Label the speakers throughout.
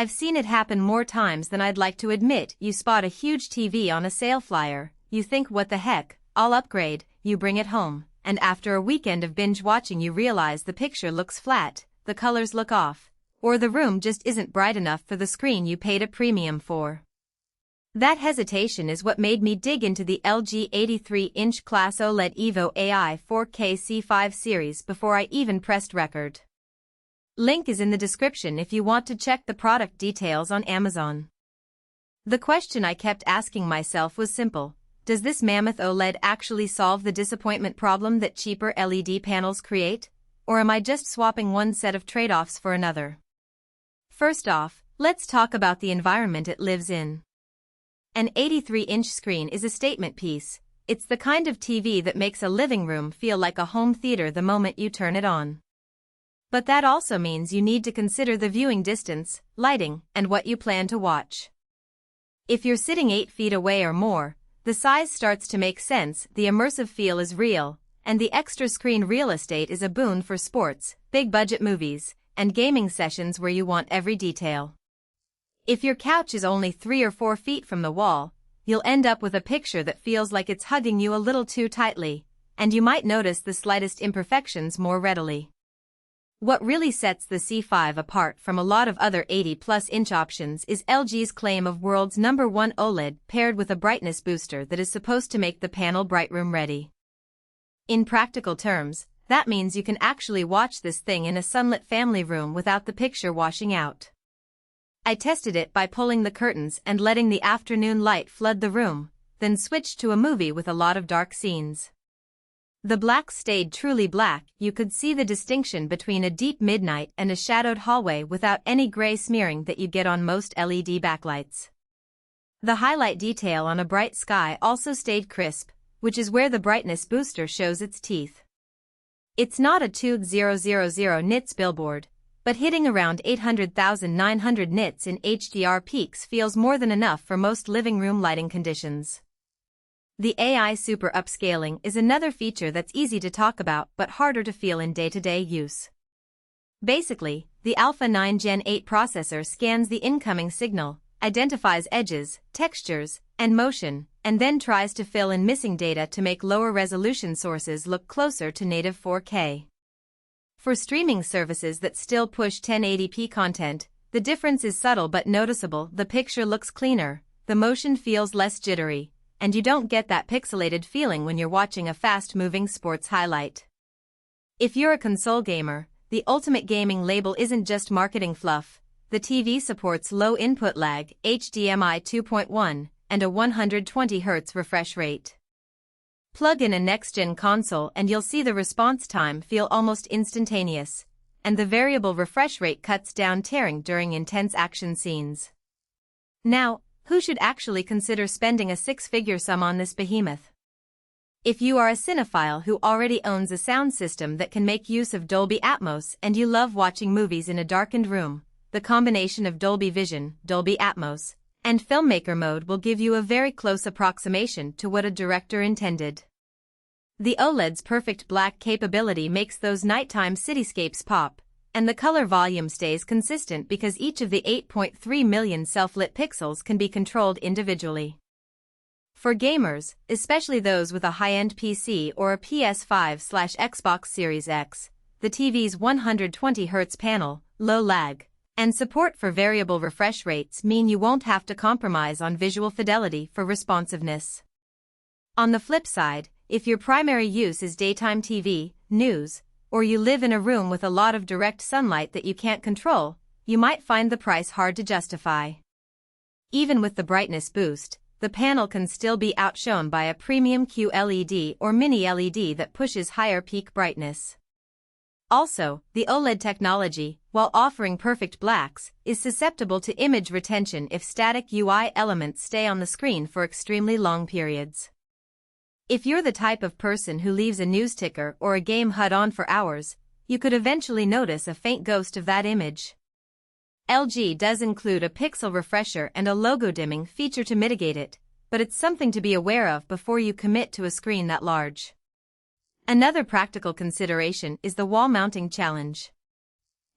Speaker 1: I've seen it happen more times than I'd like to admit. You spot a huge TV on a sale flyer, you think what the heck, I'll upgrade, you bring it home, and after a weekend of binge watching you realize the picture looks flat, the colors look off, or the room just isn't bright enough for the screen you paid a premium for. That hesitation is what made me dig into the LG 83-inch class OLED evo AI 4K C5 series before I even pressed record. Link is in the description if you want to check the product details on Amazon. The question I kept asking myself was simple: does this mammoth OLED actually solve the disappointment problem that cheaper LED panels create? Or am I just swapping one set of trade-offs for another? First off, let's talk about the environment it lives in. An 83-inch screen is a statement piece. It's the kind of TV that makes a living room feel like a home theater the moment you turn it on. But that also means you need to consider the viewing distance, lighting, and what you plan to watch. If you're sitting 8 feet away or more, the size starts to make sense, the immersive feel is real, and the extra screen real estate is a boon for sports, big-budget movies, and gaming sessions where you want every detail. If your couch is only 3 or 4 feet from the wall, you'll end up with a picture that feels like it's hugging you a little too tightly, and you might notice the slightest imperfections more readily. What really sets the C5 apart from a lot of other 80-plus-inch options is LG's claim of world's #1 OLED paired with a brightness booster that is supposed to make the panel bright room ready. In practical terms, that means you can actually watch this thing in a sunlit family room without the picture washing out. I tested it by pulling the curtains and letting the afternoon light flood the room, then switched to a movie with a lot of dark scenes. The blacks stayed truly black. You could see the distinction between a deep midnight and a shadowed hallway without any gray smearing that you get on most LED backlights. The highlight detail on a bright sky also stayed crisp, which is where the brightness booster shows its teeth. It's not a 2000 nits billboard, but hitting around 800,900 nits in HDR peaks feels more than enough for most living room lighting conditions. The AI super upscaling is another feature that's easy to talk about but harder to feel in day-to-day use. Basically, the Alpha 9 Gen 8 processor scans the incoming signal, identifies edges, textures, and motion, and then tries to fill in missing data to make lower resolution sources look closer to native 4K. For streaming services that still push 1080p content, the difference is subtle but noticeable. The picture looks cleaner, the motion feels less jittery, and you don't get that pixelated feeling when you're watching a fast-moving sports highlight. If you're a console gamer, the ultimate gaming label isn't just marketing fluff. The TV supports low input lag, HDMI 2.1, and a 120Hz refresh rate. Plug in a next-gen console and you'll see the response time feel almost instantaneous, and the variable refresh rate cuts down tearing during intense action scenes. Now, who should actually consider spending a six-figure sum on this behemoth? If you are a cinephile who already owns a sound system that can make use of Dolby Atmos and you love watching movies in a darkened room, the combination of Dolby Vision, Dolby Atmos, and Filmmaker mode will give you a very close approximation to what a director intended. The OLED's perfect black capability makes those nighttime cityscapes pop, and the color volume stays consistent because each of the 8.3 million self-lit pixels can be controlled individually. For gamers, especially those with a high-end PC or a PS5/Xbox Series X, the TV's 120Hz panel, low lag, and support for variable refresh rates mean you won't have to compromise on visual fidelity for responsiveness. On the flip side, if your primary use is daytime TV, news, or you live in a room with a lot of direct sunlight that you can't control, you might find the price hard to justify. Even with the brightness boost, the panel can still be outshone by a premium QLED or mini LED that pushes higher peak brightness. Also, the OLED technology, while offering perfect blacks, is susceptible to image retention if static UI elements stay on the screen for extremely long periods. If you're the type of person who leaves a news ticker or a game HUD on for hours, you could eventually notice a faint ghost of that image. LG does include a pixel refresher and a logo dimming feature to mitigate it, but it's something to be aware of before you commit to a screen that large. Another practical consideration is the wall mounting challenge.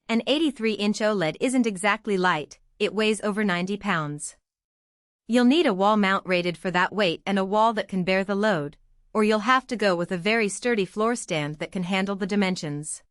Speaker 1: An 83-inch OLED isn't exactly light, it weighs over 90 pounds. You'll need a wall mount rated for that weight and a wall that can bear the load, or you'll have to go with a very sturdy floor stand that can handle the dimensions.